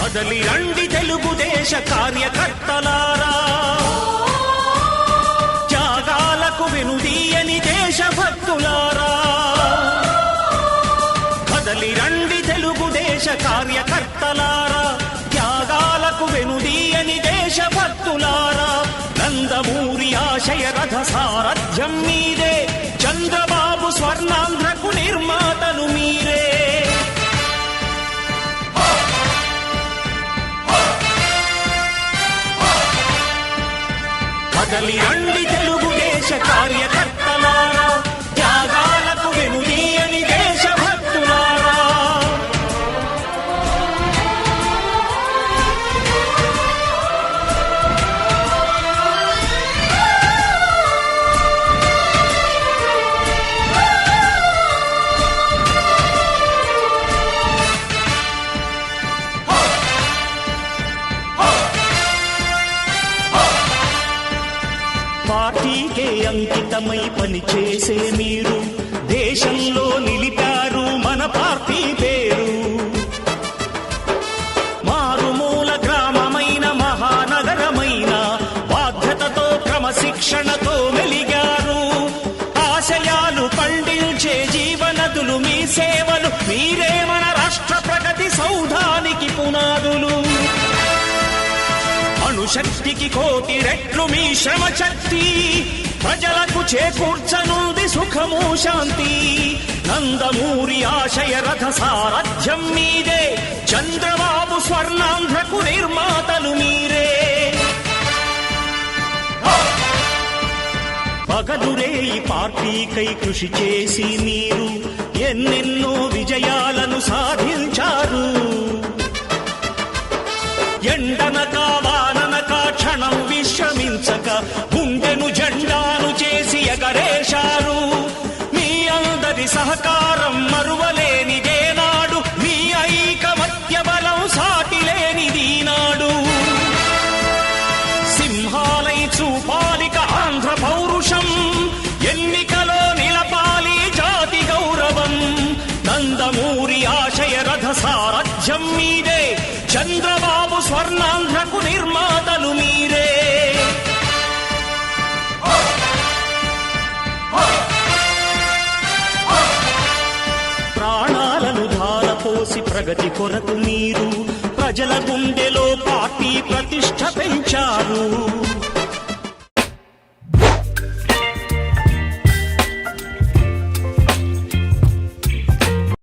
కదలి రండి తెలుగుదేశ కార్యకర్తలారా, త్యాగాలకు వెనుదీయని దేశభక్తులారా. కదలి రండి తెలుగుదేశ కార్యకర్తలారా, త్యాగాలకు వెనుదీయని దేశభక్తులారా. నందమూరి ఆశయ రథ సారథ్యం మీరే, చంద్రబాబు స్వర్ణాంధ్రకు నిర్మాతలు మీరే. కదలి రండి తెలుగుదేశ కార్యకర్తలారా, త్యాగాలకు వెనుదీయని దేశభక్తులారా. పార్టీకే అంకితమై పనిచేసే మీరు దేశంలో నిలిపారు మన పార్టీ పేరు. మారుమూల గ్రామమైన మహానగరమైన బాధ్యతతో క్రమశిక్షణతో మెలిగారు. ఆశయాలు పండించే జీవనదులు మీ సేవలు, మీరే మన రాష్ట్ర ప్రగతి సౌధానికి పునాదులు. అణుశక్తికి కోటి రెట్లు మీ శ్రమ శక్తి, ప్రజలకు చేకూర్చనుంది సుఖము శాంతి. నందమూరి ఆశయ రథ సారథ్యం మీదే, చంద్రబాబు స్వర్ణాంధ్రకు నిర్మాతలు మీరే. పగలురే ఈ పార్టీకై కృషి చేసి మీరు ఎన్నెన్నో విజయాలను సాధించారు. ఎండనక వాననక క్షణం విశ్రమించక గుండెను జెండాను చేసి ఎగరేశారు. మీ అందరి సహకారం మరువలేనిదేనాడు, మీ ఐకమత్య బలం సాటిలేనిదీనాడు. సింహాలై చూపాలిక ఆంధ్ర పౌరుషం, ఎన్నికలో నిలపాలి జాతి గౌరవం. నందమూరి ఆశయ రథ సారథ్యం మీదే, చంద్రబాబు స్వర్ణాంధ్రకు నిర్మాతలు మీరే. ప్రాణాలను ధారపోసి ప్రగతి కొరకు మీరు ప్రజల గుండెలో పార్టీ ప్రతిష్ఠ పెంచారు.